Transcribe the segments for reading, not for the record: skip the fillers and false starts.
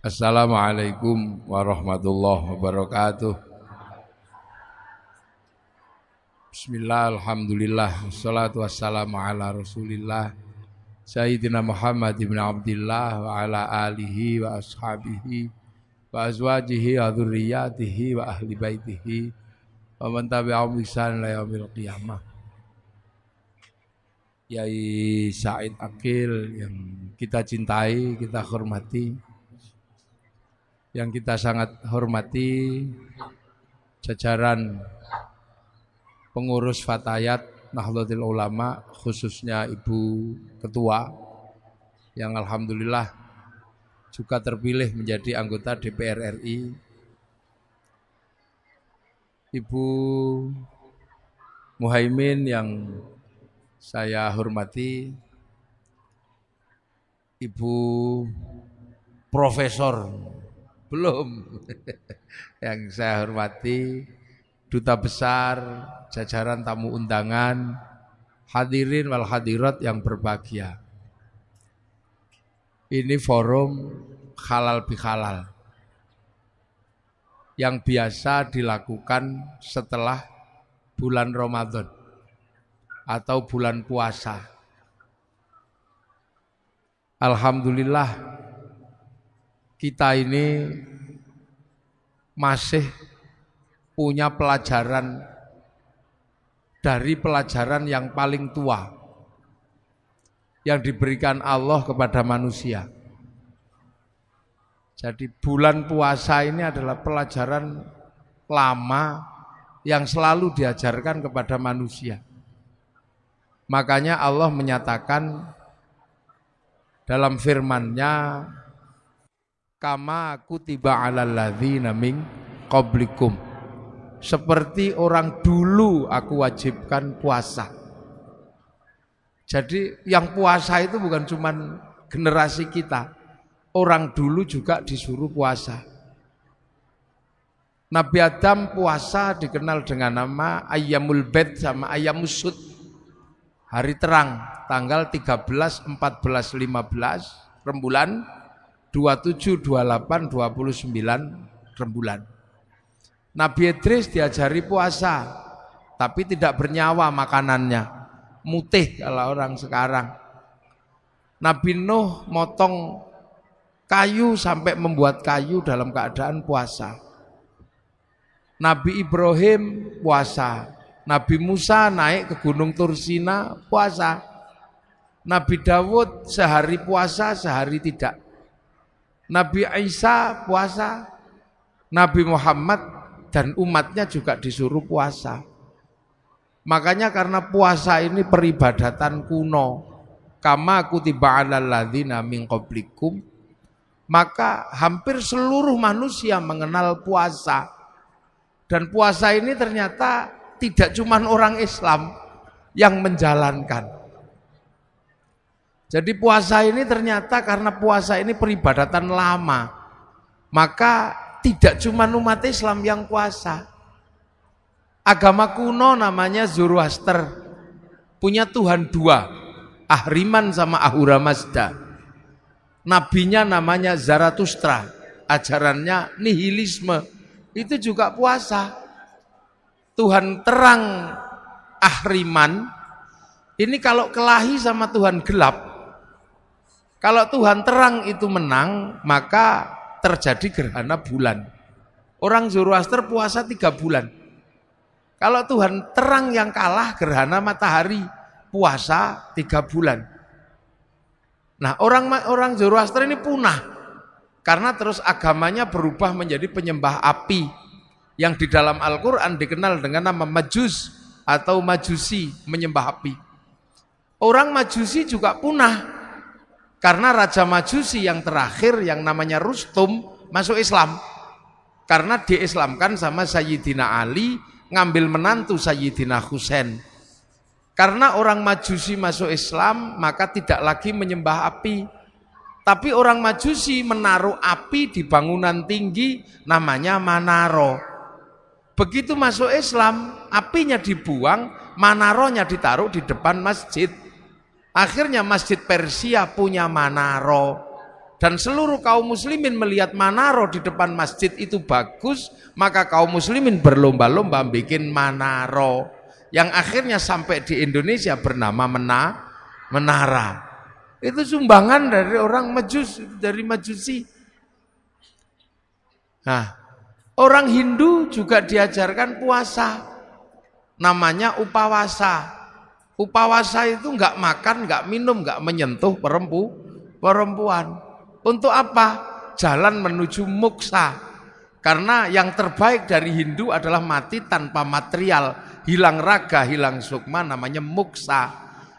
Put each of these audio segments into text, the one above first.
Assalamualaikum warahmatullahi wabarakatuh. Bismillah, alhamdulillah, wassalatu wassalamu ala rasulillah Sayyidina Muhammad ibn Abdillah wa ala alihi wa ashabihi wa azwajihi wa dhurriyatihi wa ahli baitihi wa man tabi'ahum bi ihsan ila yaumil qiyamah. Yai Said Akil yang kita cintai, kita hormati, yang kita sangat hormati, jajaran pengurus Fatayat Nahdlatul Ulama, khususnya Ibu Ketua yang alhamdulillah juga terpilih menjadi anggota DPR RI, Ibu Muhaimin yang saya hormati, Ibu Profesor belum yang saya hormati, Duta Besar, jajaran tamu undangan, hadirin wal hadirat yang berbahagia. Ini forum halal bihalal yang biasa dilakukan setelah bulan Ramadan atau bulan puasa. Alhamdulillah kita ini masih punya pelajaran dari pelajaran yang paling tua yang diberikan Allah kepada manusia. Jadi bulan puasa ini adalah pelajaran lama yang selalu diajarkan kepada manusia. Makanya Allah menyatakan dalam firman-Nya, kama kutiba 'alal ladzina min qablikum, seperti orang dulu aku wajibkan puasa. Jadi yang puasa itu bukan cuma generasi kita, orang dulu juga disuruh puasa. Nabi Adam puasa dikenal dengan nama Ayyamul Bid sama Ayyamus Sud, hari terang, tanggal 13, 14, 15 rembulan, 27, 28, 29 rembulan. Nabi Idris diajari puasa, tapi tidak bernyawa makanannya, mutih kalau orang sekarang. Nabi Nuh motong kayu sampai membuat kayu dalam keadaan puasa. Nabi Ibrahim puasa. Nabi Musa naik ke Gunung Tursina puasa. Nabi Dawud sehari puasa, sehari tidak. Nabi Isa puasa, Nabi Muhammad dan umatnya juga disuruh puasa. Makanya karena puasa ini peribadatan kuno, kama kutiba 'alal ladzina min qablikum, maka hampir seluruh manusia mengenal puasa. Dan puasa ini ternyata tidak cuma orang Islam yang menjalankan. Jadi puasa ini ternyata karena puasa ini peribadatan lama, maka tidak cuma umat Islam yang puasa. Agama kuno namanya Zoroaster, punya Tuhan dua, Ahriman sama Ahura Mazda. Nabinya namanya Zarathustra, ajarannya nihilisme, itu juga puasa. Tuhan terang Ahriman ini kalau kelahi sama Tuhan gelap. Kalau Tuhan terang itu menang, maka terjadi gerhana bulan. Orang Zoroaster puasa 3 bulan. Kalau Tuhan terang yang kalah, gerhana matahari, puasa 3 bulan. Nah, orang Zoroaster ini punah karena terus agamanya berubah menjadi penyembah api yang di dalam Al-Quran dikenal dengan nama Majus atau Majusi, menyembah api. Orang Majusi juga punah karena Raja Majusi yang terakhir yang namanya Rustum masuk Islam. Karena diislamkan sama Sayyidina Ali, ngambil menantu Sayyidina Husain. Karena orang Majusi masuk Islam, maka tidak lagi menyembah api. Tapi orang Majusi menaruh api di bangunan tinggi namanya Manaro. Begitu masuk Islam, apinya dibuang, Manaronya ditaruh di depan masjid. Akhirnya masjid Persia punya Manaro. dan seluruh kaum muslimin melihat manaro di depan masjid itu bagus, maka kaum muslimin berlomba-lomba bikin manaro yang akhirnya sampai di Indonesia bernama menara. Itu sumbangan dari orang dari Majusi. Nah, orang Hindu juga diajarkan puasa, namanya upawasa. Upawasa itu nggak makan, nggak minum, nggak menyentuh perempuan. Untuk apa? Jalan menuju moksa. Karena yang terbaik dari Hindu adalah mati tanpa material, hilang raga, hilang sukma, namanya moksa.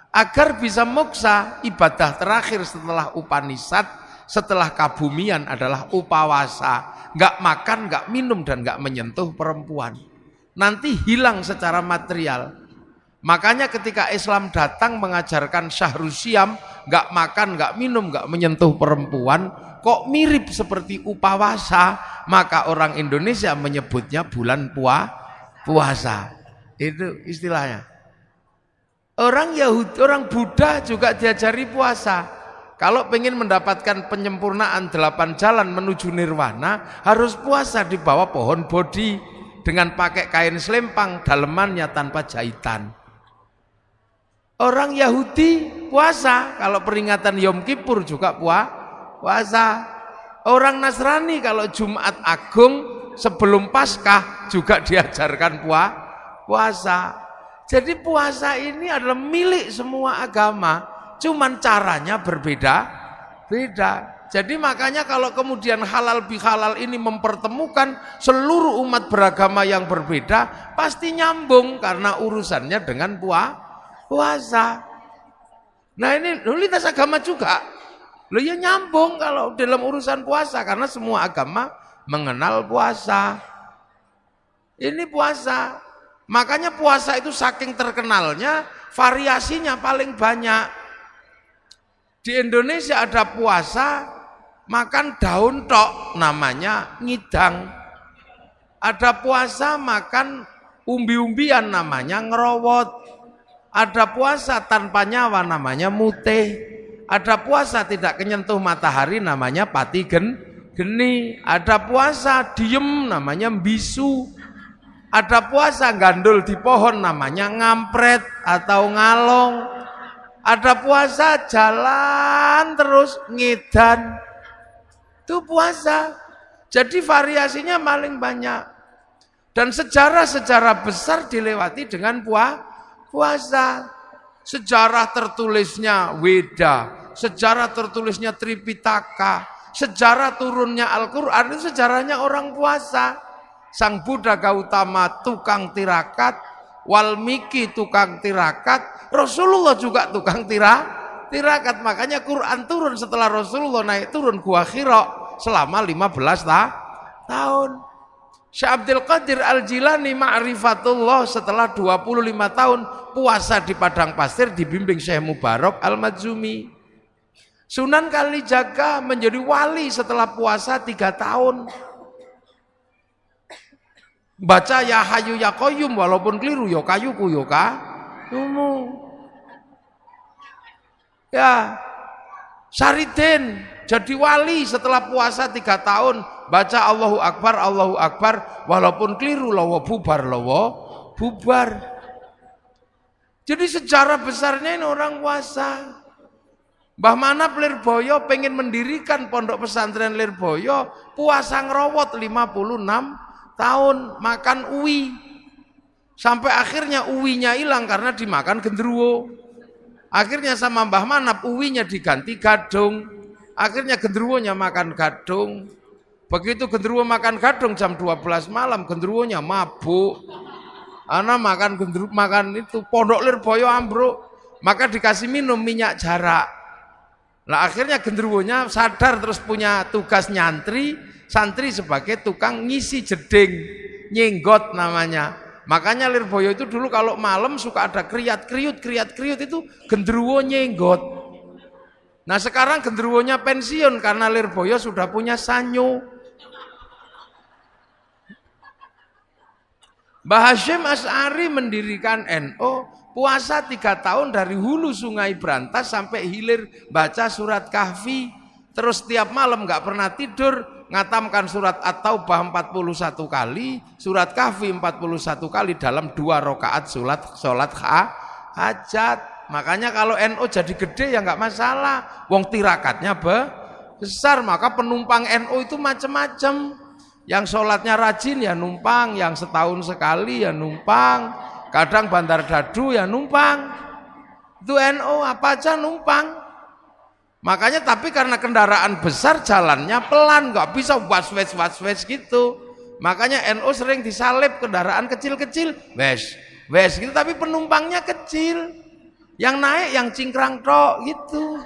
Agar bisa moksa, ibadah terakhir setelah Upanishad, setelah kabumian adalah upawasa. Nggak makan, nggak minum, dan nggak menyentuh perempuan. Nanti hilang secara material. Makanya ketika Islam datang mengajarkan Syahrusyam, nggak makan, nggak minum, nggak menyentuh perempuan, kok mirip seperti upawasa, maka orang Indonesia menyebutnya bulan puasa. Itu istilahnya. Orang Yahudi, orang Buddha juga diajari puasa. Kalau pengen mendapatkan penyempurnaan 8 jalan menuju nirwana, harus puasa di bawah pohon bodhi dengan pakai kain selempang, dalemannya tanpa jahitan. Orang Yahudi puasa, kalau peringatan Yom Kippur juga puasa. Orang Nasrani kalau Jumat Agung sebelum Paskah juga diajarkan puasa. Jadi puasa ini adalah milik semua agama, cuman caranya berbeda. Jadi makanya kalau kemudian halal bihalal ini mempertemukan seluruh umat beragama yang berbeda, pasti nyambung karena urusannya dengan puasa. Nah ini lintas agama juga. Loh ya nyambung kalau dalam urusan puasa karena semua agama mengenal puasa. Ini puasa. Makanya puasa itu saking terkenalnya, variasinya paling banyak. Di Indonesia ada puasa makan daun tok, namanya ngidang. Ada puasa makan umbi-umbian, namanya ngerowot. Ada puasa tanpa nyawa, namanya mutih. Ada puasa tidak kenyentuh matahari, namanya pati geni. Ada puasa diem, namanya bisu. Ada puasa gandul di pohon, namanya ngampret atau ngalong. Ada puasa jalan terus ngedan. Itu puasa. Jadi variasinya paling banyak. Dan sejarah-sejarah besar dilewati dengan puasa. Sejarah tertulisnya Weda, sejarah tertulisnya Tripitaka, sejarah turunnya Al-Quran itu sejarahnya orang puasa. Sang Buddha Gautama tukang tirakat, Walmiki tukang tirakat, Rasulullah juga tukang tirakat. Makanya Quran turun setelah Rasulullah naik turun Gua Hira selama 15 tahun. Syekh Abdul Qadir Al-Jilani Ma'rifatullah setelah 25 tahun puasa di padang pasir dibimbing Syekh Mubarak Al-Madzumi. Sunan Kalijaga menjadi wali setelah puasa 3 tahun. Baca ya hayu ya qayyum walaupun keliru ya kayuku ya kayumu. Ya, Saridin jadi wali setelah puasa 3 tahun. Baca Allahu Akbar walaupun keliru lawa bubar. Jadi sejarah besarnya ini orang puasa. Mbah Manap Lirboyo pengen mendirikan pondok pesantren Lirboyo, puasa ngerowot 56 tahun, makan uwi. Sampai akhirnya uwinya hilang karena dimakan genderuwo. Akhirnya sama Mbah Manap uwinya diganti gadung. Akhirnya genderuwonya makan gadung. Begitu genderuwo makan gadung jam 12 malam, genderuwonya mabuk. Anak makan itu pondok Lirboyo ambruk. Maka dikasih minum minyak jarak. Nah akhirnya genderuwonya sadar terus punya tugas nyantri, santri sebagai tukang ngisi jeding, nyenggot namanya. Makanya Lirboyo itu dulu kalau malam suka ada kriat-kriut itu genderuwo nyenggot. Nah sekarang genderuwonya pensiun karena Lirboyo sudah punya sanyo. Mbah Hasyim Asy'ari mendirikan NU, puasa 3 tahun dari hulu sungai Brantas sampai hilir baca surat Kahfi. Terus tiap malam nggak pernah tidur, ngatamkan surat At-Taubah 41 kali, surat Kahfi 41 kali dalam 2 rakaat sholat hajat. Makanya kalau NU jadi gede ya nggak masalah, wong tirakatnya besar. Maka penumpang NU itu macam-macam. Yang sholatnya rajin ya numpang, yang setahun sekali ya numpang, kadang Bandar Dadu ya numpang. Itu NU apa aja numpang. Makanya tapi karena kendaraan besar jalannya pelan, nggak bisa was-wes gitu. Makanya NU sering disalib kendaraan kecil-kecil, wes gitu, tapi penumpangnya kecil. Yang naik yang cingkrang tok gitu.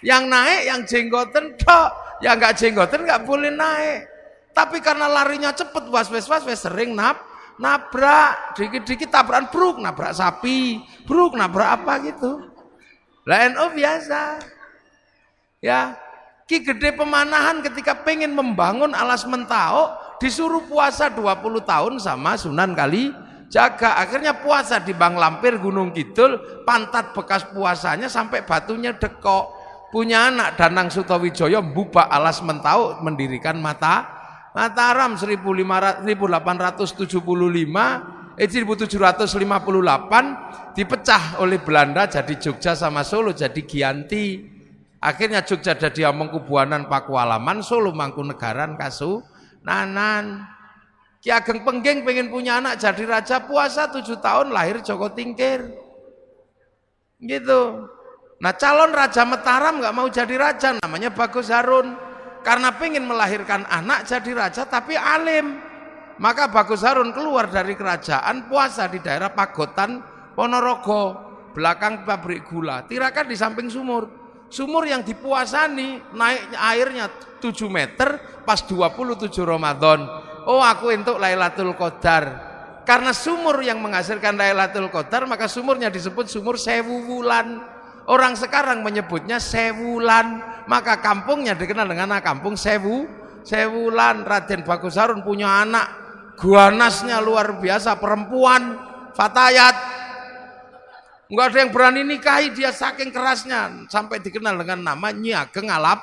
Yang naik yang jenggoten tok, yang nggak jenggoten nggak boleh naik. Tapi karena larinya cepet was-wes sering nabrak, dikit-dikit tabrakan bruk, nabrak sapi, bruk, nabrak apa gitu. Lah NU biasa. Ya, Ki Gede Pemanahan ketika pengen membangun alas mentau, disuruh puasa 20 tahun sama Sunan Kalijaga. Akhirnya puasa di Bang Lampir Gunung Kidul, pantat bekas puasanya sampai batunya dekok. Punya anak Danang Sutawijaya mbubak alas mentau, mendirikan Mataram 1758 dipecah oleh Belanda jadi Jogja sama Solo jadi Giyanti. Akhirnya Jogja jadi Amengkubuanan Pakualaman, Solo Mangkunegaran Kasunanan. Ki Ageng Pengging pengen punya anak jadi raja, puasa 7 tahun, lahir Joko Tingkir. Gitu. Nah calon Raja Mataram nggak mau jadi raja, namanya Bagus Harun. Karena pengen melahirkan anak jadi raja tapi alim, maka Bagus Harun keluar dari kerajaan, puasa di daerah Pagotan Ponorogo, belakang pabrik gula. Tirakat di samping sumur yang dipuasani, naik airnya 7 meter pas 27 Ramadan. Oh aku untuk Lailatul Qadar. Karena sumur yang menghasilkan Lailatul Qadar, maka sumurnya disebut sumur Sewu Wulan. Orang sekarang menyebutnya Sewulan, maka kampungnya dikenal dengan kampung Sewulan. Raden Bagus Harun punya anak, ganasnya luar biasa, perempuan, fatayat. Enggak ada yang berani nikahi dia saking kerasnya, sampai dikenal dengan nama Nyi Ageng Alap.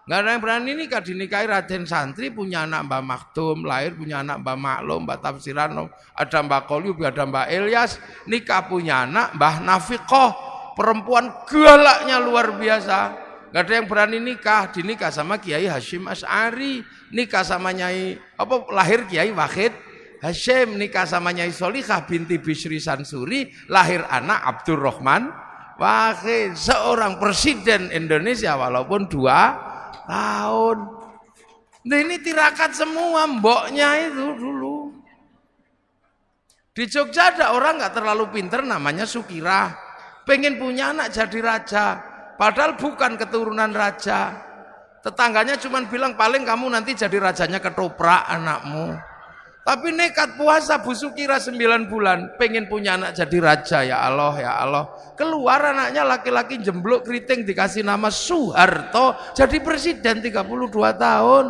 Enggak ada yang berani nikah, dinikahi Raden Santri, punya anak Mbah Maktum, lahir punya anak Mbah Maklum, Mbah Tafsiran, ada Mbah Kolyub, ada Mbah Ilyas, nikah punya anak Mbah Nafiqoh. Perempuan galaknya luar biasa. Gak ada yang berani nikah, dinikah sama Kiai Hashim Asy'ari, nikah sama Nyai lahir Kiai Wahid Hashim, nikah sama Nyai Solikah binti Bisri Sansuri, lahir anak Abdurrahman Wahid, seorang presiden Indonesia walaupun 2 tahun. Nah, ini tirakat semua mboknya itu dulu. Di Jogja ada orang nggak terlalu pinter namanya Sukirah, pengen punya anak jadi raja, padahal bukan keturunan raja. Tetangganya cuma bilang paling kamu nanti jadi rajanya ketoprak anakmu. Tapi nekat puasa Bu Sukirah 9 bulan, pengen punya anak jadi raja. Ya Allah, ya Allah. Keluar anaknya laki-laki jemblok keriting, dikasih nama Soeharto, jadi presiden 32 tahun.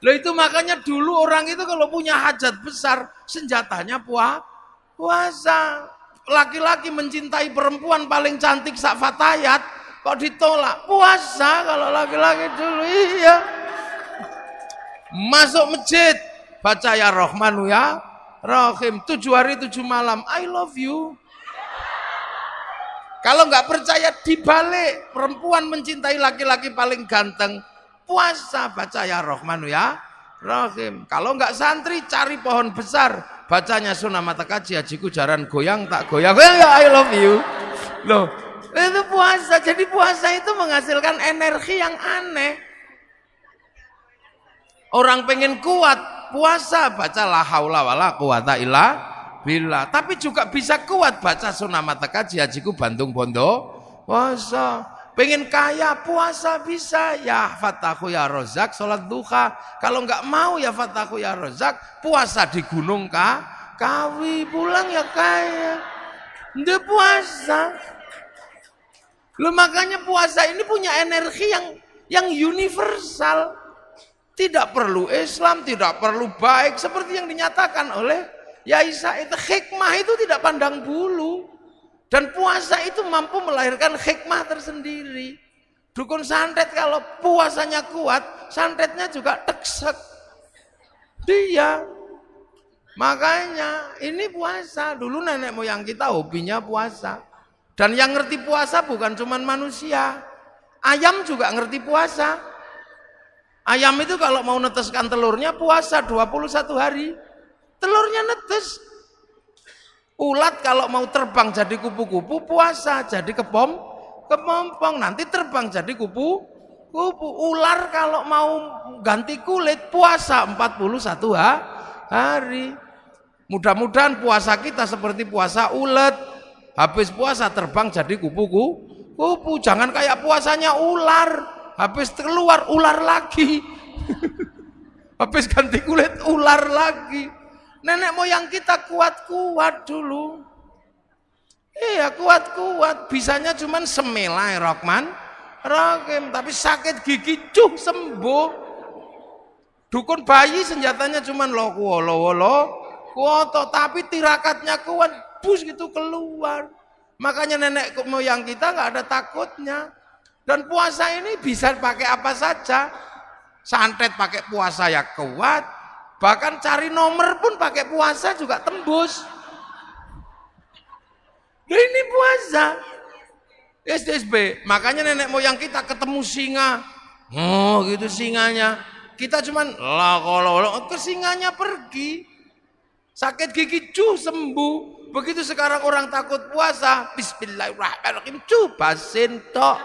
Loh itu makanya dulu orang itu kalau punya hajat besar, senjatanya puasa. Laki-laki mencintai perempuan paling cantik sak fatayat, kok ditolak? Puasa kalau laki-laki dulu. Iya. Masuk masjid, baca ya Rahmanu ya Rahim, 7 hari 7 malam, I love you. Kalau nggak percaya dibalik, perempuan mencintai laki-laki paling ganteng, puasa, baca ya Rahmanu ya Rahim. Kalau nggak santri, cari pohon besar, bacanya Sunan Matakaji, Hajiku Jaran goyang tak goyang, ya I love you. Loh, itu puasa. Jadi puasa itu menghasilkan energi yang aneh. Orang pengen kuat, puasa, baca la haula wala quwata illa billah. Tapi juga bisa kuat, baca Sunan Matakaji, Hajiku Bandung Bondo puasa. Pengen kaya, puasa bisa, ya Fatahu ya Rozak, sholat duha. Kalau nggak mau ya Fatahu ya Rozak, puasa di Gunung Kawi, pulang ya kaya. Nggak puasa. Loh makanya puasa ini punya energi yang universal. Tidak perlu Islam, tidak perlu baik seperti yang dinyatakan oleh Ya Isa, itu hikmah itu tidak pandang bulu. Dan puasa itu mampu melahirkan hikmah tersendiri. Dukun santet kalau puasanya kuat, santetnya juga teksek. Dia. Makanya ini puasa. Dulu nenek moyang kita hobinya puasa. Dan yang ngerti puasa bukan cuma manusia. Ayam juga ngerti puasa. Ayam itu kalau mau neteskan telurnya puasa 21 hari. Telurnya netes. Ulat kalau mau terbang jadi kupu-kupu puasa, jadi kepompong, nanti terbang jadi kupu-kupu. Ular kalau mau ganti kulit puasa 41 hari. Mudah-mudahan puasa kita seperti puasa ulat. Habis puasa terbang jadi kupu-kupu. Jangan kayak puasanya ular. Habis keluar ular lagi. Habis ganti kulit ular lagi. Nenek moyang kita kuat-kuat dulu. Iya kuat-kuat. Bisanya cuman semelai Rahman Rahim. Tapi sakit gigi sembuh. Dukun bayi senjatanya cuman kuoto. Tapi tirakatnya kuat. Bus gitu keluar. Makanya nenek moyang kita gak ada takutnya. Dan puasa ini bisa pakai apa saja. Santet pakai puasa ya kuat. Bahkan cari nomor pun pakai puasa juga tembus. Nah, ini puasa. SDSB. Makanya nenek moyang kita ketemu singa. Oh gitu singanya. Kita cuman ke singanya pergi. Sakit gigi sembuh. Begitu sekarang orang takut puasa. Bismillahirrahmanirrahim. Basin tok.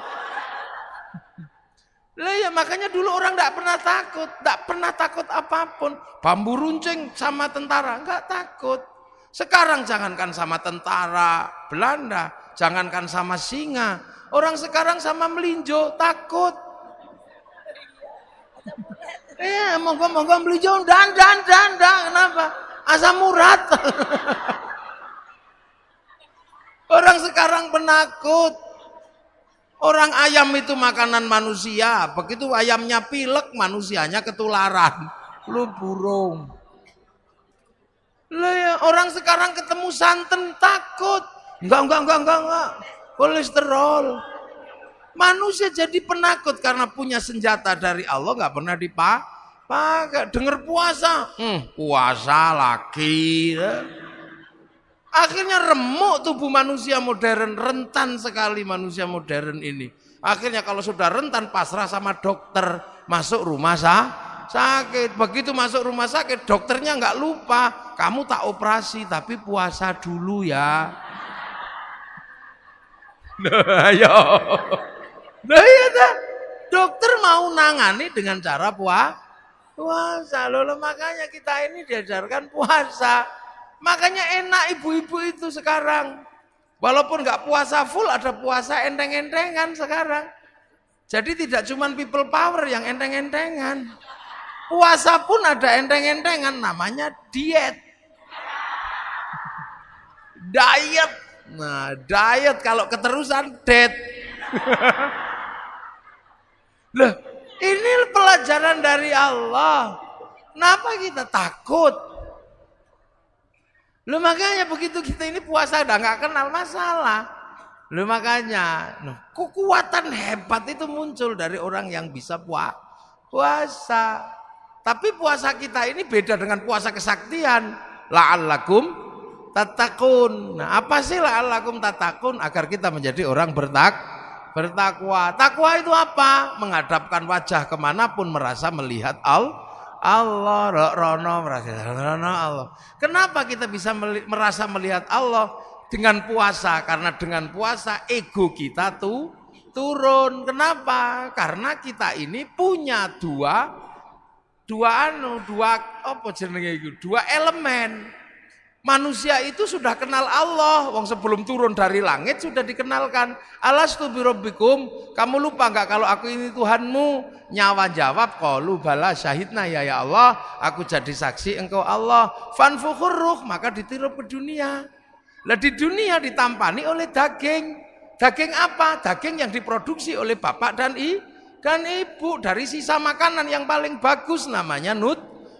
Lah ya makanya dulu orang tidak pernah takut apapun. Bambu runcing sama tentara enggak takut. Sekarang jangankan sama tentara Belanda, jangankan sama singa, orang sekarang sama melinjo takut. Monggo melinjo dan kenapa? Asam urat. Orang sekarang penakut. Orang ayam itu makanan manusia, begitu ayamnya pilek, manusianya ketularan. Lu burung. Orang sekarang ketemu santan takut. Enggak. Kolesterol. Manusia jadi penakut karena punya senjata dari Allah enggak pernah dipakai. Dengar puasa, puasa lagi. Akhirnya remuk tubuh manusia modern, rentan sekali manusia modern ini. Akhirnya kalau sudah rentan pasrah sama dokter, masuk rumah sakit. Begitu masuk rumah sakit, dokternya nggak lupa, kamu tak operasi tapi puasa dulu ya. Nah ya, dokter mau nangani dengan cara puasa. Loh, makanya kita ini diajarkan puasa. Makanya enak ibu-ibu itu sekarang. Walaupun nggak puasa full, ada puasa enteng-entengan sekarang. Jadi tidak cuma people power yang enteng-entengan. Puasa pun ada enteng-entengan, namanya diet. Diet. Nah, diet kalau keterusan dead. Loh, ini pelajaran dari Allah. Kenapa kita takut? Lu makanya begitu kita ini puasa udah nggak kenal masalah. Lu makanya kekuatan hebat itu muncul dari orang yang bisa puasa. Tapi puasa kita ini beda dengan puasa kesaktian. La'allakum tattaqun. Nah, apa sih la'allakum tattaqun? Agar kita menjadi orang bertakwa. Takwa itu apa? Menghadapkan wajah kemanapun merasa melihat Allah, Allah. Kenapa kita bisa merasa melihat Allah? Dengan puasa. Karena dengan puasa ego kita tuh turun. Kenapa? Karena kita ini punya dua elemen. Manusia itu sudah kenal Allah. Wong sebelum turun dari langit sudah dikenalkan. Alastu birabbikum, kamu lupa enggak kalau aku ini Tuhanmu? Nyawa jawab, qalu bala syahidna ya Allah, aku jadi saksi engkau Allah. Fanfukhur ruh, maka ditirup ke dunia. Lah di dunia ditampani oleh daging. Daging apa? Daging yang diproduksi oleh bapak dan ibu dari sisa makanan yang paling bagus namanya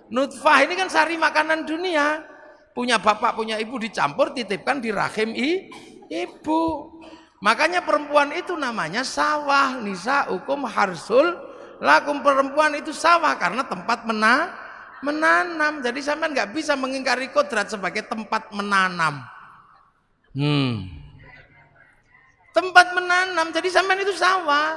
nutfah. Ini kan sari makanan dunia. punya bapak, punya ibu dicampur, titipkan di rahim ibu. Makanya perempuan itu namanya sawah. Nisaukum harsul lakum, perempuan itu sawah karena tempat menanam. Jadi sampean nggak bisa mengingkari kodrat sebagai tempat menanam. Tempat menanam. Jadi sampean itu sawah.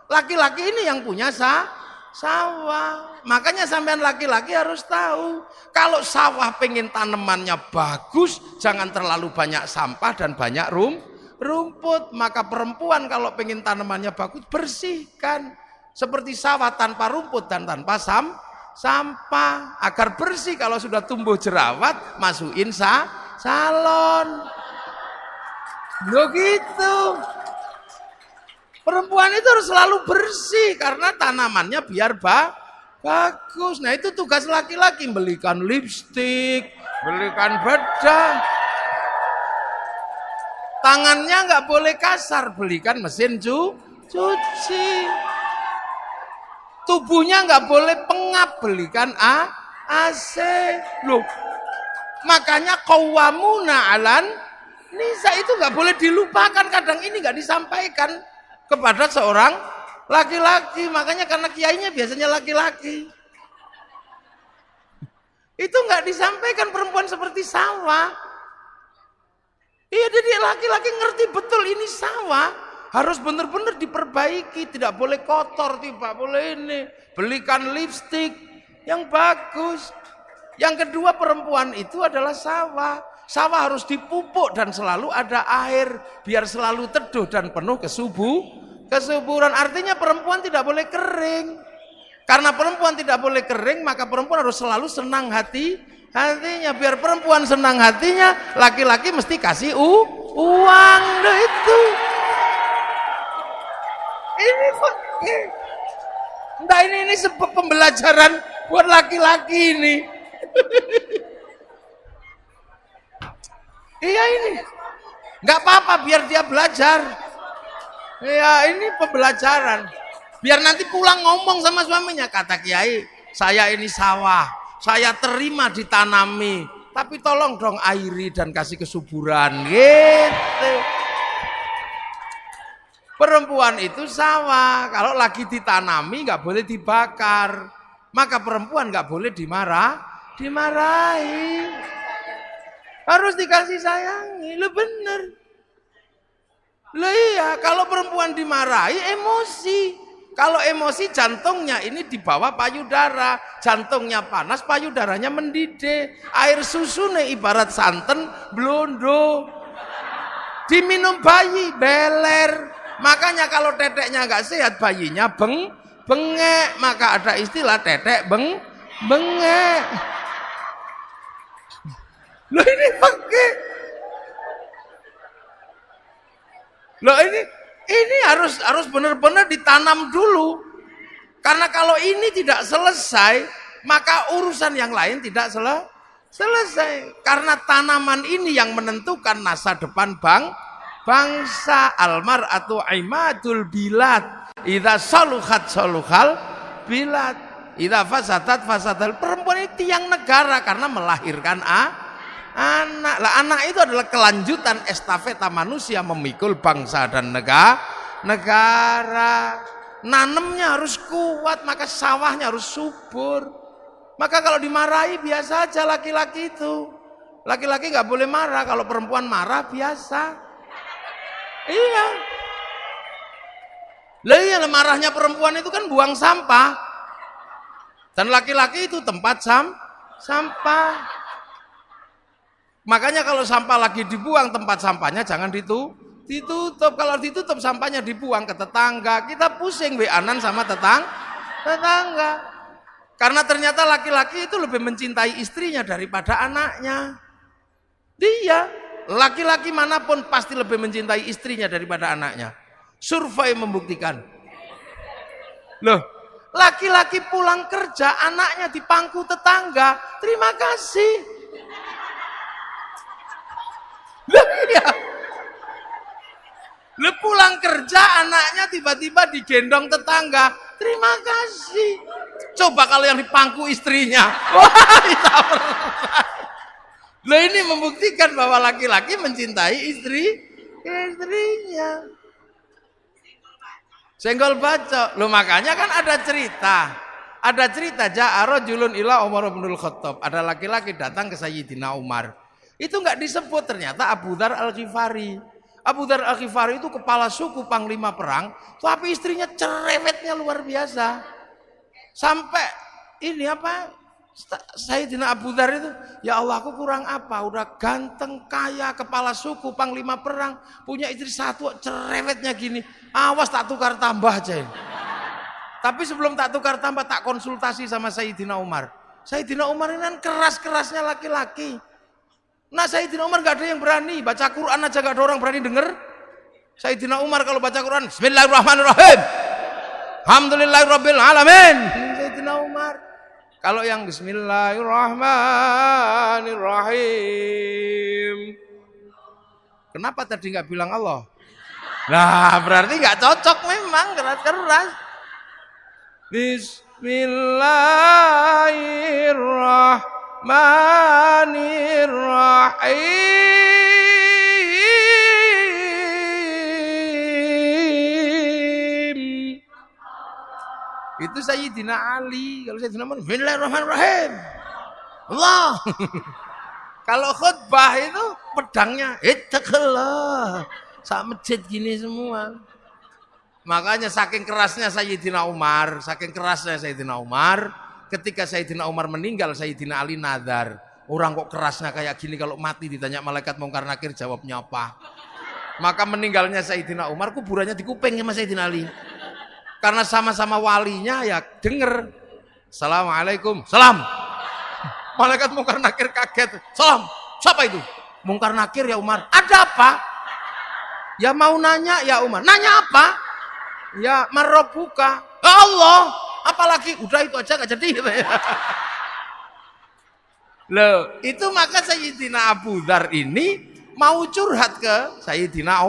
Laki-laki ini yang punya sawah. Makanya sampean laki-laki harus tahu, kalau sawah pengen tanamannya bagus, jangan terlalu banyak sampah dan banyak rumput. Maka perempuan kalau pengen tanamannya bagus, bersihkan. Seperti sawah tanpa rumput dan tanpa sampah. Agar bersih, kalau sudah tumbuh jerawat, masukin salon. Loh gitu. Perempuan itu harus selalu bersih karena tanamannya biar bagus. Nah itu tugas laki-laki, belikan lipstik, belikan bedak. Tangannya nggak boleh kasar, belikan mesin cuci. Tubuhnya nggak boleh pengap, belikan AC. Loh, makanya qawwamuna 'alan nisa itu nggak boleh dilupakan. Kadang ini nggak disampaikan kepada seorang laki-laki. Makanya karena kiainya biasanya laki-laki, itu nggak disampaikan perempuan seperti sawah. Iya, jadi laki-laki ngerti betul ini sawah, harus benar-benar diperbaiki, tidak boleh kotor, tidak boleh ini. Belikan lipstik yang bagus. Yang kedua, perempuan itu adalah sawah. Sawah harus dipupuk dan selalu ada air biar selalu teduh dan penuh kesuburan. Artinya perempuan tidak boleh kering. Karena perempuan tidak boleh kering, maka perempuan harus selalu senang hatinya. Biar perempuan senang hatinya, laki-laki mesti kasih uang. Nah itu. Ini sebab pembelajaran buat laki-laki ini. Iya ini, nggak apa-apa biar dia belajar. Ya ini pembelajaran. Biar nanti pulang ngomong sama suaminya, kata kiai, saya ini sawah, saya terima ditanami, tapi tolong dong airi dan kasih kesuburan. Gitu. Perempuan itu sawah, kalau lagi ditanami nggak boleh dibakar, maka perempuan nggak boleh dimarahi. Harus dikasih sayangi, lo bener. Lo iya, kalau perempuan dimarahi emosi. Kalau emosi jantungnya ini di bawah payudara, jantungnya panas, payudaranya mendidih. Air susu nih ibarat santan blondo. Diminum bayi beler. Makanya kalau teteknya nggak sehat, bayinya bengek. Maka ada istilah tetek bengek. Loh ini pakai. Loh ini harus benar-benar ditanam dulu. Karena kalau ini tidak selesai, maka urusan yang lain tidak selesai. Karena tanaman ini yang menentukan masa depan bangsa. Almar'atu imadul bilad. Idza saluhat saluhal bilad. Idza fasadat fasadal. Perempuan ini tiang negara karena melahirkan anak. Lah anak itu adalah kelanjutan estafeta manusia memikul bangsa dan negara. Nanemnya harus kuat, maka sawahnya harus subur. Maka kalau dimarahi biasa aja laki-laki itu. Laki-laki nggak boleh marah, kalau perempuan marah biasa. Iya. Lah iya, marahnya perempuan itu kan buang sampah. Dan laki-laki itu tempat sampah. Makanya kalau sampah lagi dibuang, tempat sampahnya jangan ditutup. Kalau ditutup sampahnya dibuang ke tetangga. Kita pusing WA-an sama tetangga. Karena ternyata laki-laki itu lebih mencintai istrinya daripada anaknya. Dia, laki-laki manapun pasti lebih mencintai istrinya daripada anaknya. Survei membuktikan. Loh, laki-laki pulang kerja, anaknya di pangku tetangga. Terima kasih. Iya. Lu pulang kerja, anaknya tiba-tiba digendong tetangga. Terima kasih. Coba kalau yang di pangku istrinya. Wah, Loh ini membuktikan bahwa laki-laki mencintai istrinya. Senggol bacok. Loh makanya kan ada cerita. Ada cerita rajulun ila Umar bin Khattab. Ada laki-laki datang ke Sayyidina Umar. Itu enggak disebut ternyata Abu Dzar Al-Ghifari. Abu Dzar Al-Ghifari itu kepala suku panglima perang, tapi istrinya cerewetnya luar biasa. Sampai ini Sayyidina Abu Dzar itu, ya Allah aku kurang apa? Udah ganteng, kaya, kepala suku, panglima perang, punya istri satu, cerewetnya gini. Awas tak tukar tambah aja. Tapi sebelum tak tukar tambah, tak konsultasi sama Sayyidina Umar. Sayyidina Umar ini kan keras-kerasnya laki-laki. Nah Sayyidina Umar gak ada yang berani, baca Quran aja gak ada orang berani denger. Sayyidina Umar kalau baca Quran, Bismillahirrahmanirrahim, Alhamdulillahirabbil alamin. Sayyidina Umar. Kalau yang Bismillahirrahmanirrahim, kenapa tadi nggak bilang Allah? Nah berarti nggak cocok memang, keras-keras. Bismillahirrahmanirrahim. Itu Sayyidina Ali. Kalau Sayyidina Umar, Bismillahirrahmanirrahim. Allah. Kalau khutbah itu pedangnya, ittaqillah. Sak masjid gini semua. Makanya saking kerasnya Sayyidina Umar, ketika Sayyidina Umar meninggal, Sayyidina Ali nadar. Orang kok kerasnya kayak gini, kalau mati ditanya malaikat Mungkar Nakir jawabnya apa? Maka meninggalnya Sayyidina Umar, kuburannya di kuping sama Sayyidina Ali. Karena sama-sama walinya ya denger. Assalamualaikum. Salam. Malaikat Mungkar Nakir kaget. Salam. Siapa itu? Mungkar Nakir ya Umar. Ada apa? Ya mau nanya ya Umar. Nanya apa? Ya marrobuka. Allah. Apalagi udah itu aja gak jadi. Loh, itu maka Sayyidina Abu Dzar ini mau curhat ke Sayyidina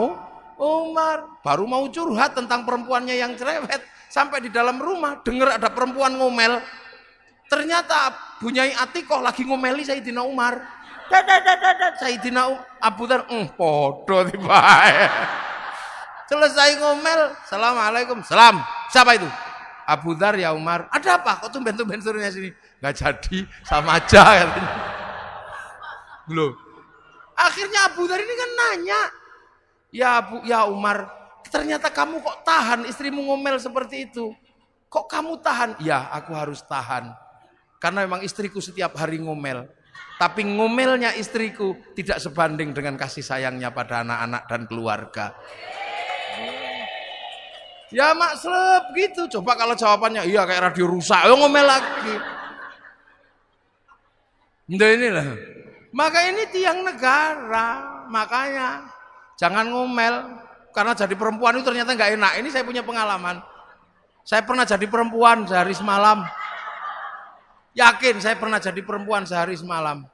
Umar, baru mau curhat tentang perempuannya yang cerewet, sampai di dalam rumah dengar ada perempuan ngomel. Ternyata Bunyai Atikoh lagi ngomeli Sayyidina Umar. Sayyidina Abu Dzar, podo tiba. Selesai ngomel, Assalamualaikum, salam. Siapa itu? Abu Dzar ya Umar. Ada apa? Kok tumben-tumben suruhnya sini? Gak jadi, sama aja katanya. Loh. Akhirnya Abu Dzar ini kan nanya, ya Umar, ternyata kamu kok tahan istrimu ngomel seperti itu? Kok kamu tahan? Ya, aku harus tahan. Karena memang istriku setiap hari ngomel. Tapi ngomelnya istriku tidak sebanding dengan kasih sayangnya pada anak-anak dan keluarga. Ya makslep gitu. Coba kalau jawabannya, iya kayak radio rusak, ngomel lagi. Nah inilah. Maka ini tiang negara, makanya jangan ngomel, karena jadi perempuan itu ternyata nggak enak. Ini saya punya pengalaman. Saya pernah jadi perempuan sehari semalam. Yakin saya pernah jadi perempuan sehari semalam.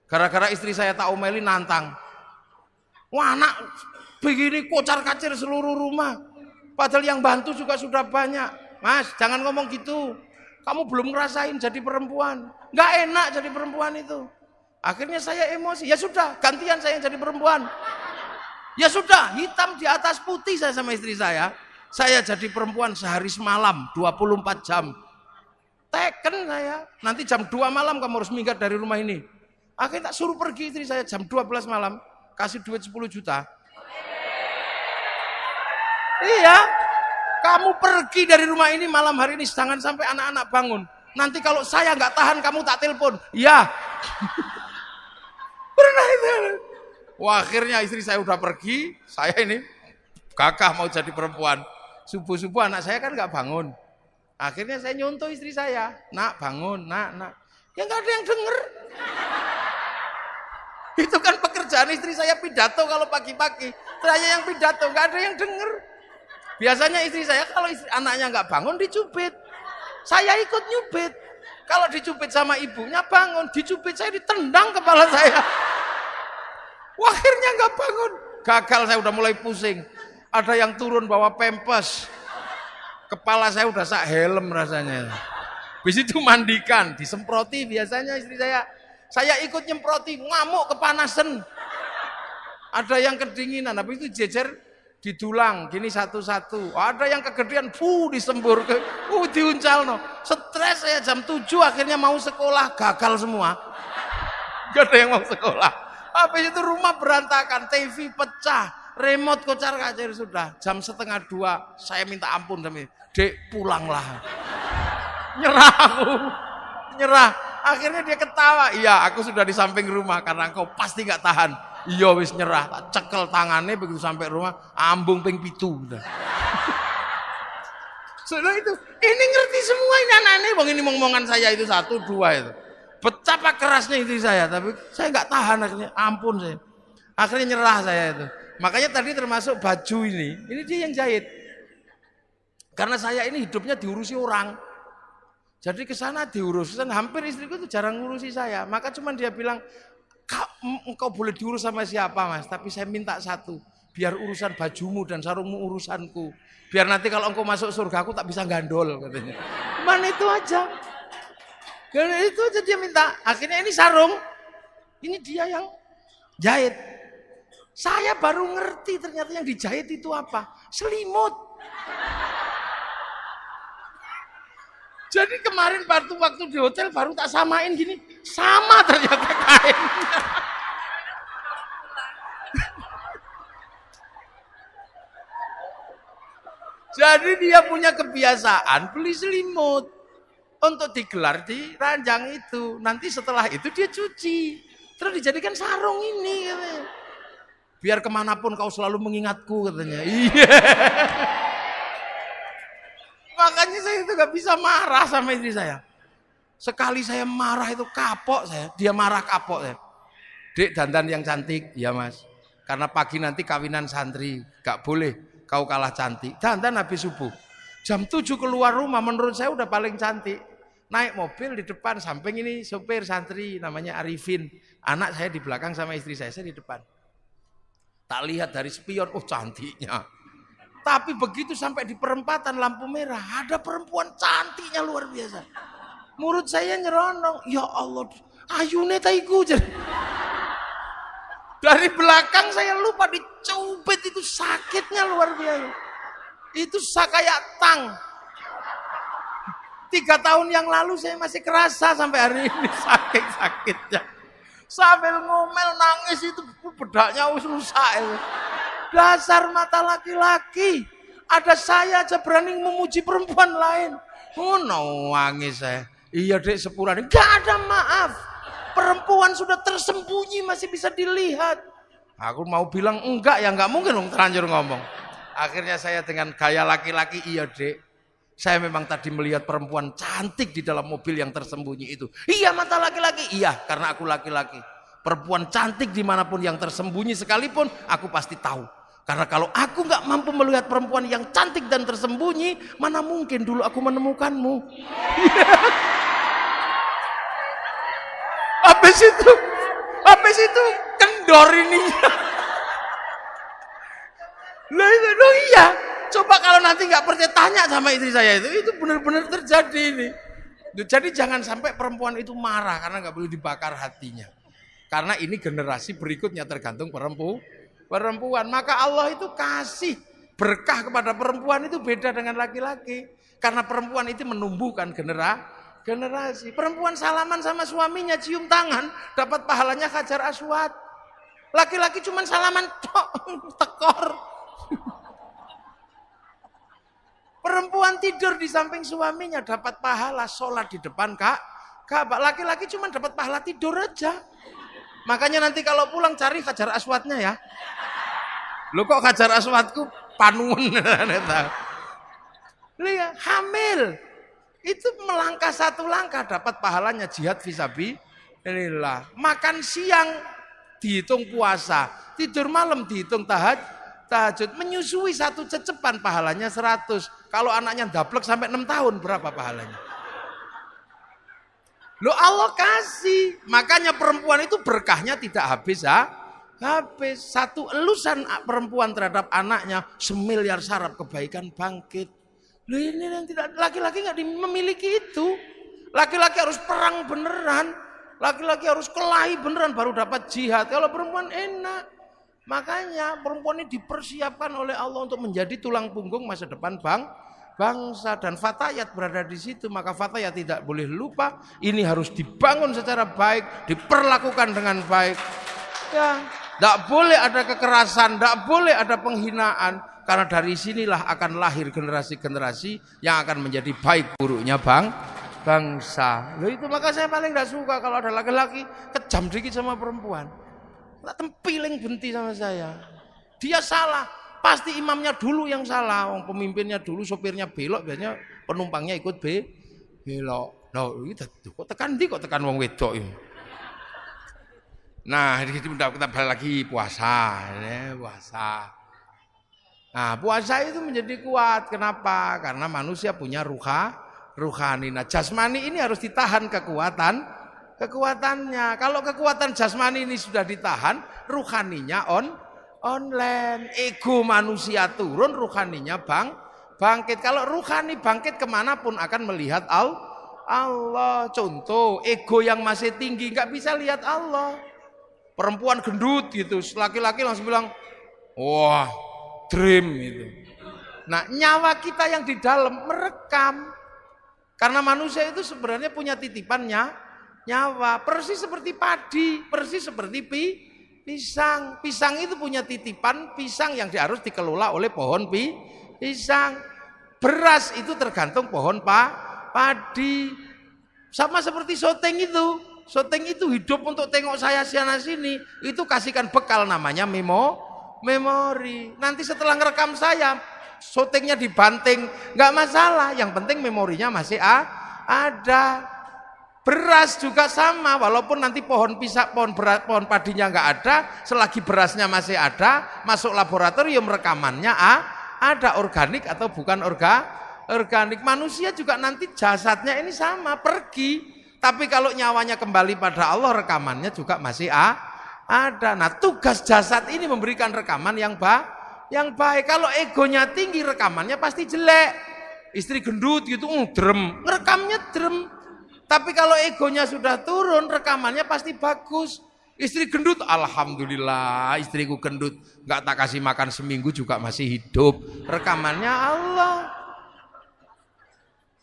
Gara-gara istri saya tak omeli nantang. Wah anak begini kocar-kacir seluruh rumah. Padahal yang bantu juga sudah banyak. Mas jangan ngomong gitu. Kamu belum ngerasain jadi perempuan. Nggak enak jadi perempuan itu. Akhirnya saya emosi. Ya sudah gantian saya jadi perempuan. Ya sudah, hitam di atas putih saya sama istri saya. Saya jadi perempuan sehari semalam, 24 jam. Teken saya. Nanti jam 2 malam kamu harus minggat dari rumah ini. Akhirnya tak suruh pergi istri saya jam 12 malam. Kasih duit 10 juta. Iya. Kamu pergi dari rumah ini malam hari ini. Jangan sampai anak-anak bangun. Nanti kalau saya nggak tahan kamu tak telepon. Iya. Pernah itu. Wah, akhirnya istri saya udah pergi, saya ini gagah mau jadi perempuan. Subuh-subuh anak saya kan nggak bangun. Akhirnya saya nyontoh istri saya, nak bangun, nak. Ya nggak ada yang denger. Itu kan pekerjaan istri saya pidato kalau pagi-pagi. Saya yang pidato, nggak ada yang denger. Biasanya istri saya kalau anaknya nggak bangun dicubit, saya ikut nyubit. Kalau dicubit sama ibunya bangun, dicubit saya ditendang kepala saya. Wah, akhirnya nggak bangun, gagal saya udah mulai pusing. Ada yang turun bawa pempes, kepala saya udah sak helm rasanya. Habis itu mandikan, disemproti biasanya istri saya. Saya ikut nyemproti, ngamuk kepanasan. Ada yang kedinginan, habis itu jejer didulang, gini satu-satu. Ada yang kegedean, disembur ke, diuncal no. Stres saya jam 7 akhirnya mau sekolah, gagal semua. Gak ada yang mau sekolah. Habis itu rumah berantakan, TV pecah, remote kocar kacir sudah. Jam 1:30 saya minta ampun sama Dek, pulanglah. Nyerah aku, nyerah. Akhirnya dia ketawa. Iya, aku sudah di samping rumah karena engkau pasti gak tahan. Iya wis nyerah, tak cekel tangannya begitu sampai rumah, ambung ping 7. Sudah itu, ini ngerti semua ini anak-anak, bang ini ngomongan saya itu 1, 2 itu. Betapa kerasnya istri saya, tapi saya nggak tahan akhirnya, ampun saya. Akhirnya nyerah saya itu. Makanya tadi termasuk baju ini dia yang jahit. Karena saya ini hidupnya diurusi orang. Jadi ke sana diurus, hampir istriku itu jarang ngurusi saya. Maka cuman dia bilang, engkau boleh diurus sama siapa mas, tapi saya minta satu, biar urusan bajumu dan sarungmu urusanku, biar nanti kalau engkau masuk surga aku tak bisa gandol katanya. Mana itu aja, karena itu aja dia minta. Akhirnya ini sarung, ini dia yang jahit. Saya baru ngerti ternyata yang dijahit itu apa, selimut. Jadi kemarin waktu di hotel baru tak samain gini, sama ternyata kain. Jadi dia punya kebiasaan beli selimut untuk digelar di ranjang itu. Nanti setelah itu dia cuci, terus dijadikan sarung ini. Katanya. Biar kemanapun kau selalu mengingatku katanya. Iya. Makanya saya itu gak bisa marah sama istri saya. Sekali saya marah itu kapok saya. Dia marah kapok saya. Dek dandan yang cantik. Ya mas. Karena pagi nanti kawinan santri. Gak boleh kau kalah cantik. Dandan habis subuh. Jam 7 keluar rumah menurut saya udah paling cantik. Naik mobil di depan. Samping ini sopir santri namanya Arifin. Anak saya di belakang sama istri saya di depan. Tak lihat dari spion. Oh cantiknya. Tapi begitu sampai di perempatan lampu merah, ada perempuan cantiknya luar biasa. Murid saya nyeronong, ya Allah, ayune taiku. Dari belakang saya lupa dicubit itu sakitnya luar biasa. Itu kayak tang. 3 tahun yang lalu saya masih kerasa sampai hari ini sakit-sakitnya. Sambil ngomel nangis itu bedaknya rusak itu. Dasar mata laki-laki. Ada saya aja berani memuji perempuan lain. Oh no, nangis saya. Iya dek sepurane. Gak ada maaf. Perempuan sudah tersembunyi masih bisa dilihat. Aku mau bilang enggak ya enggak mungkin dong terlanjur ngomong. Akhirnya saya dengan gaya laki-laki, iya dek. Saya memang tadi melihat perempuan cantik di dalam mobil yang tersembunyi itu. Iya mata laki-laki. Iya karena aku laki-laki. Perempuan cantik dimanapun yang tersembunyi sekalipun aku pasti tahu. Karena kalau aku nggak mampu melihat perempuan yang cantik dan tersembunyi, mana mungkin dulu aku menemukanmu. Habis itu kendor ini. Lah itu dong iya. Coba kalau nanti nggak percaya tanya sama istri saya itu benar-benar terjadi ini. Jadi jangan sampai perempuan itu marah karena nggak boleh dibakar hatinya. Karena ini generasi berikutnya tergantung perempuan. Maka Allah itu kasih berkah kepada perempuan itu beda dengan laki-laki. Karena perempuan itu menumbuhkan generasi. Perempuan salaman sama suaminya cium tangan dapat pahalanya Hajar Aswad. Laki-laki cuma salaman tekor. Perempuan tidur di samping suaminya dapat pahala sholat di depan Ka'bah. Laki-laki cuma dapat pahala tidur aja. Makanya nanti kalau pulang cari Hajar Aswadnya ya. Lo kok Hajar Aswadku panuun. Lihat hamil. Itu melangkah 1 langkah dapat pahalanya jihad fisabilillah. Makan siang dihitung puasa. Tidur malam dihitung tahajud. Menyusui 1 cecepan pahalanya 100. Kalau anaknya daplek sampai 6 tahun berapa pahalanya? Loh Allah kasih. Makanya perempuan itu berkahnya tidak habis habis. 1 elusan perempuan terhadap anaknya 1 miliar saraf kebaikan bangkit. Loh ini yang tidak, laki-laki nggak memiliki itu. Laki-laki harus perang beneran. Laki-laki harus kelahi beneran baru dapat jihad. Kalau perempuan enak. Makanya perempuan ini dipersiapkan oleh Allah untuk menjadi tulang punggung masa depan bangsa, dan fatayat berada di situ. Maka fatayat tidak boleh lupa, ini harus dibangun secara baik, diperlakukan dengan baik. Ya, tidak boleh ada kekerasan, tidak boleh ada penghinaan, karena dari sinilah akan lahir generasi-generasi yang akan menjadi baik buruknya bangsa. Loh itu maka saya paling tidak suka kalau ada laki-laki kejam dikit sama perempuan. Tak tempiling benti sama saya. Dia salah, pasti imamnya dulu yang salah, pemimpinnya dulu, sopirnya belok, biasanya penumpangnya ikut belok. Loh, kok tekan wong wedok ini. Nah, kita balik lagi puasa. Nah, puasa itu menjadi kuat. Kenapa? Karena manusia punya ruhani. Nah, jasmani ini harus ditahan kekuatannya. Kalau kekuatan jasmani ini sudah ditahan, ruhaninya online. Ego manusia turun, ruhaninya bangkit. Kalau ruhani bangkit kemanapun akan melihat Allah. Contoh, ego yang masih tinggi nggak bisa lihat Allah. Perempuan gendut gitu, laki-laki langsung bilang, wah, dream itu. Nah, nyawa kita yang di dalam merekam. Karena manusia itu sebenarnya punya titipannya nyawa, persis seperti padi, persis seperti pisang. Pisang itu punya titipan pisang yang harus dikelola oleh pohon pisang. Beras itu tergantung pohon padi. Sama seperti syuting itu. Syuting itu hidup untuk tengok saya sana sini. Itu kasihkan bekal namanya memori. Nanti setelah ngerekam saya, syutingnya dibanting, nggak masalah. Yang penting memorinya masih ada. Beras juga sama, walaupun nanti pohon padinya nggak ada, selagi berasnya masih ada, masuk laboratorium rekamannya ada organik atau bukan organik. Manusia juga nanti jasadnya ini sama, pergi. Tapi kalau nyawanya kembali pada Allah, rekamannya juga masih ada. Nah, tugas jasad ini memberikan rekaman yang baik. Kalau egonya tinggi, rekamannya pasti jelek. Istri gendut gitu, drem, ngerekamnya drem. Tapi kalau egonya sudah turun, rekamannya pasti bagus. Istri gendut, alhamdulillah, istriku gendut, nggak tak kasih makan seminggu juga masih hidup. Rekamannya Allah.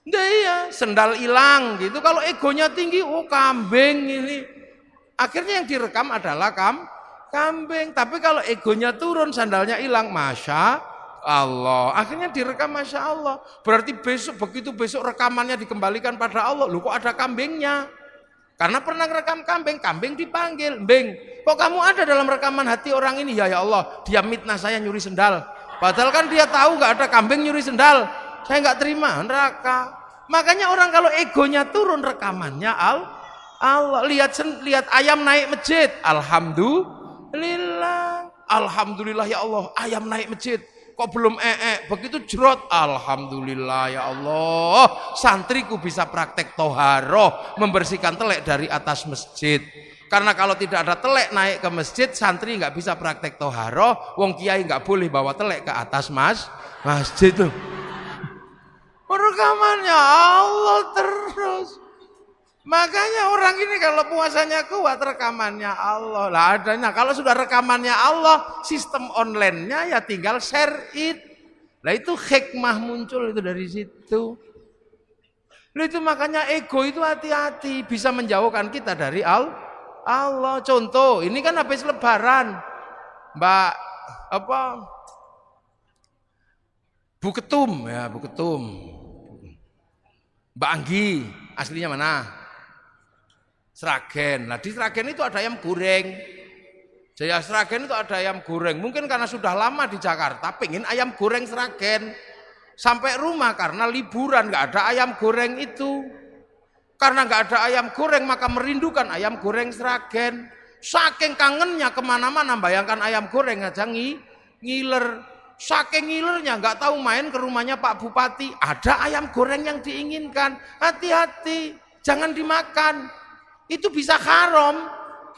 Nah, iya, sendal hilang gitu. Kalau egonya tinggi, kambing ini. Akhirnya yang direkam adalah kambing. Tapi kalau egonya turun, sandalnya hilang, masya Allah. Akhirnya direkam masya Allah. Berarti begitu besok rekamannya dikembalikan pada Allah. Loh, kok ada kambingnya? Karena pernah rekam kambing dipanggil. Beng, kok kamu ada dalam rekaman hati orang ini? Ya Allah, dia mitnah saya nyuri sendal. Padahal kan dia tahu nggak ada kambing nyuri sendal. Saya nggak terima, neraka. Makanya orang kalau egonya turun, rekamannya Allah. Lihat ayam naik masjid, alhamdulillah ya Allah, ayam naik masjid. Kok belum begitu jerot, alhamdulillah ya Allah, santriku bisa praktek toharoh, membersihkan telek dari atas masjid. Karena kalau tidak ada telek naik ke masjid, santri nggak bisa praktek toharoh. Wong kiai nggak boleh bawa telek ke atas masjid tuh. Rekamannya Allah terus. Makanya orang ini kalau puasanya kuat, rekamannya Allah lah adanya. Kalau sudah rekamannya Allah, sistem online-nya ya tinggal share it. Nah itu hikmah muncul itu dari situ. Nah, itu makanya ego itu hati-hati, bisa menjauhkan kita dari Allah. Contoh, ini kan habis lebaran, Bu Ketum. Mbak Anggi, aslinya mana? Sragen. Nah di Sragen itu ada ayam goreng. Jaya Sragen itu ada ayam goreng. Mungkin karena sudah lama di Jakarta, pengen ayam goreng Sragen. Sampai rumah karena liburan nggak ada ayam goreng itu. Karena nggak ada ayam goreng maka merindukan ayam goreng Sragen. Saking kangennya kemana-mana bayangkan ayam goreng aja ngiler. Saking ngilernya nggak tahu main ke rumahnya Pak Bupati, ada ayam goreng yang diinginkan. Hati-hati, jangan dimakan. Itu bisa haram.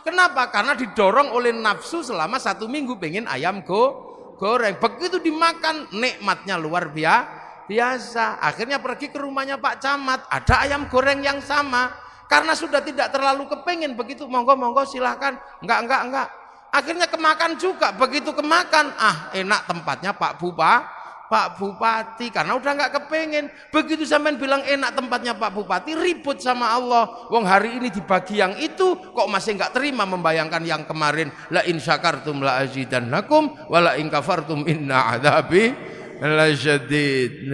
Kenapa? Karena didorong oleh nafsu selama 1 minggu pengen ayam goreng. Begitu dimakan nikmatnya luar biasa. Akhirnya pergi ke rumahnya Pak Camat, ada ayam goreng yang sama. Karena sudah tidak terlalu kepengen, begitu monggo silahkan, enggak. Akhirnya kemakan juga, begitu kemakan, enak tempatnya Pak Bupati, karena udah nggak kepengen. Begitu sampean bilang enak tempatnya Pak Bupati, ribut sama Allah. Wong hari ini dibagi yang itu, kok masih nggak terima membayangkan yang kemarin. La in syakartum la azidannakum, wa la in kafartum inna adzabi lasyadid.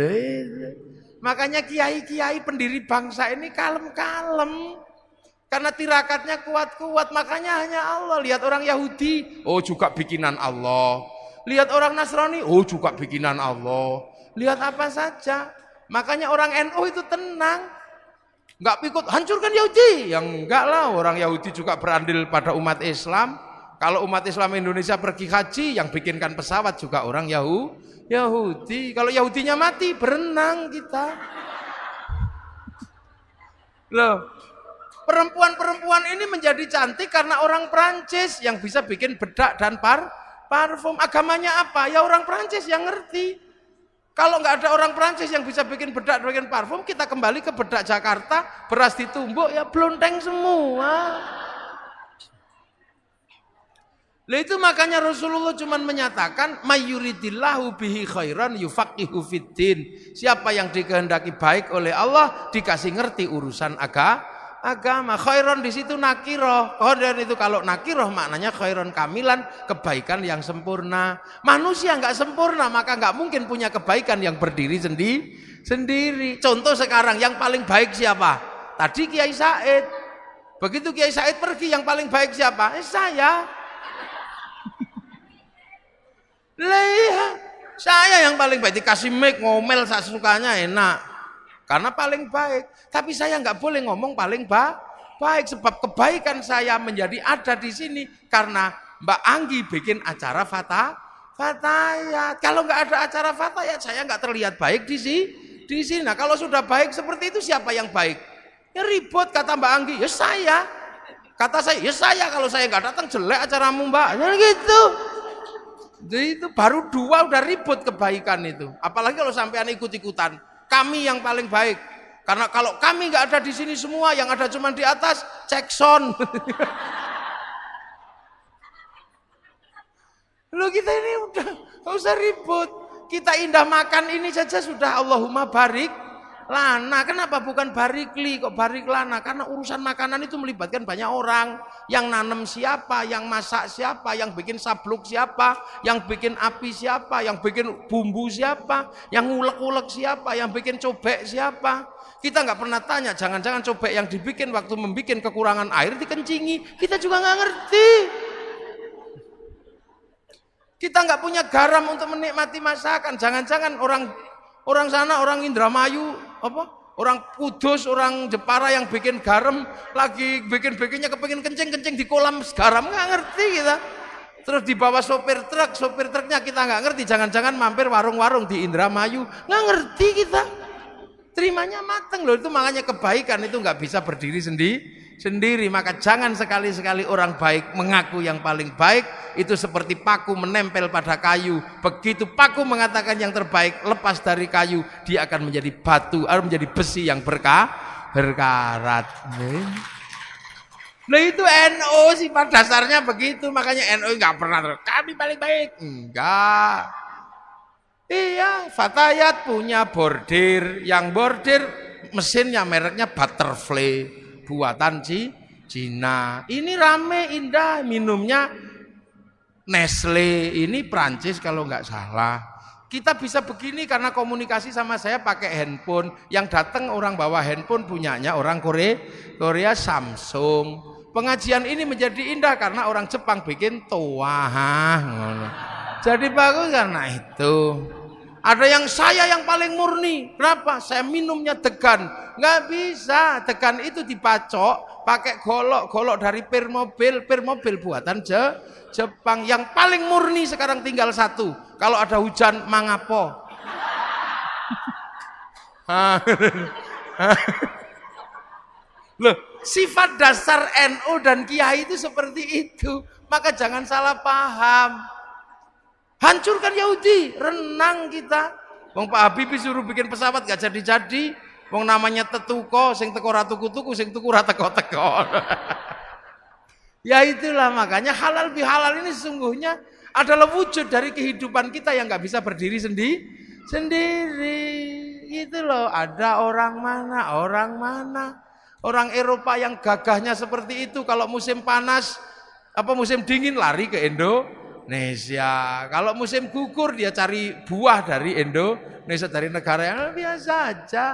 Makanya kiai-kiai pendiri bangsa ini kalem-kalem. Karena tirakatnya kuat-kuat, makanya hanya Allah. Lihat orang Yahudi, oh juga bikinan Allah. Lihat orang Nasrani, oh juga bikinan Allah. Lihat apa saja. Makanya orang NU itu tenang. Enggak pikut, hancurkan Yahudi. Yang enggak lah, orang Yahudi juga berandil pada umat Islam. Kalau umat Islam Indonesia pergi haji, yang bikinkan pesawat juga orang Yahudi. Kalau Yahudinya mati, berenang kita. Loh, perempuan-perempuan ini menjadi cantik karena orang Prancis yang bisa bikin bedak dan parfum. Agamanya apa? Ya orang Prancis yang ngerti. Kalau nggak ada orang Prancis yang bisa bikin bedak dan bikin parfum, kita kembali ke bedak Jakarta, beras ditumbuk ya blonteng semua. Lah itu makanya Rasulullah cuman menyatakan mayuridillahu bihi khairan yufaqihu fiddin. Siapa yang dikehendaki baik oleh Allah dikasih ngerti urusan agama. Khairon di situ nakiroh. Khairon itu kalau nakiroh maknanya khairon kamilan, kebaikan yang sempurna. Manusia nggak sempurna, maka nggak mungkin punya kebaikan yang berdiri sendiri. Contoh sekarang yang paling baik siapa? Tadi Kiai Said. Begitu Kiai Said pergi, yang paling baik siapa? Saya. Lihat, saya yang paling baik, dikasih mic ngomel sesukanya enak. Karena paling baik, tapi saya nggak boleh ngomong paling baik sebab kebaikan saya menjadi ada di sini karena Mbak Anggi bikin acara fatayat. Kalau nggak ada acara fatayat, saya nggak terlihat baik di sini. Nah, kalau sudah baik seperti itu, siapa yang baik? Ya ribut, kata Mbak Anggi, ya saya. Kata saya, ya saya. Kalau saya nggak datang jelek acaramu Mbak. Ya gitu. Jadi itu baru dua udah ribut kebaikan itu. Apalagi kalau sampean ikut-ikutan. Kami yang paling baik. Karena kalau kami nggak ada di sini semua, yang ada cuma di atas, cek sound. Loh kita ini udah nggak usah ribut. Kita indah makan ini saja sudah Allahumma barik lana. Kenapa bukan barikli kok barik lana? Karena urusan makanan itu melibatkan banyak orang. Yang nanam siapa, yang masak siapa, yang bikin sabluk siapa, yang bikin api siapa, yang bikin bumbu siapa, yang ngulek-ulek siapa, yang bikin cobek siapa. Kita nggak pernah tanya, jangan-jangan cobek yang dibikin waktu membikin kekurangan air dikencingi. Kita juga nggak ngerti. Kita nggak punya garam untuk menikmati masakan. Jangan-jangan orang sana, orang Indramayu, orang Kudus, orang Jepara yang bikin garam, lagi bikinnya kepengin kencing di kolam garam, nggak ngerti kita. Terus dibawa sopir truknya kita nggak ngerti. Jangan-jangan mampir warung-warung di Indramayu, nggak ngerti kita. Terimanya mateng loh. Itu makanya kebaikan itu nggak bisa berdiri sendiri. Maka jangan sekali-sekali orang baik mengaku yang paling baik. Itu seperti paku menempel pada kayu. Begitu paku mengatakan yang terbaik, lepas dari kayu, dia akan menjadi batu atau menjadi besi yang berkarat. Nah itu NU sifat dasarnya begitu. Makanya NU nggak pernah kami paling baik. Enggak. Iya, Fatayat punya bordir. Yang bordir mesinnya mereknya Butterfly, buatan Cina. Ini rame, indah, minumnya Nestle, ini Prancis kalau nggak salah. Kita bisa begini karena komunikasi sama saya pakai handphone. Yang datang orang bawa handphone punyanya orang Korea Samsung. Pengajian ini menjadi indah karena orang Jepang bikin toah. Jadi bagus karena itu. Ada yang saya yang paling murni. Kenapa? Saya minumnya degan. Nggak bisa. Degan itu dipacok pakai golok dari pir mobil buatan Jepang. Yang paling murni sekarang tinggal satu. Kalau ada hujan mangapo. Loh, sifat dasar NU dan Kiai itu seperti itu. Maka jangan salah paham. Hancurkan Yahudi, renang kita. Wong Pak Habibie suruh bikin pesawat gak jadi-jadi. Wong namanya tetuko, sing teko ra tuku-tuku, sing tuku ra teko-teko. Ya itulah makanya halal bihalal ini sesungguhnya adalah wujud dari kehidupan kita yang nggak bisa berdiri sendiri. Gitu loh. Ada orang mana, orang Eropa yang gagahnya seperti itu. Kalau musim panas, musim dingin lari ke Indonesia. Kalau musim gugur dia cari buah dari Indonesia, dari negara yang biasa aja.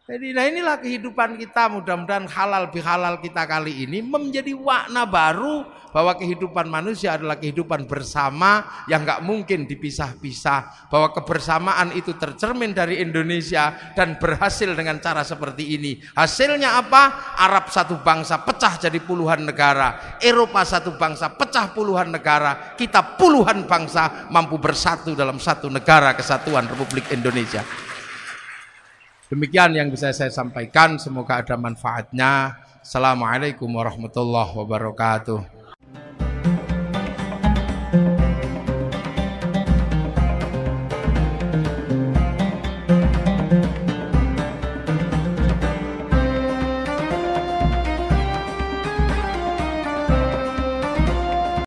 Jadi nah inilah kehidupan kita, mudah-mudahan halal bihalal kita kali ini menjadi makna baru bahwa kehidupan manusia adalah kehidupan bersama yang gak mungkin dipisah-pisah, bahwa kebersamaan itu tercermin dari Indonesia dan berhasil dengan cara seperti ini. Hasilnya apa? Arab satu bangsa pecah jadi puluhan negara, Eropa satu bangsa pecah puluhan negara, kita puluhan bangsa mampu bersatu dalam satu negara kesatuan Republik Indonesia. Demikian yang bisa saya sampaikan, semoga ada manfaatnya. Assalamualaikum warahmatullahi wabarakatuh.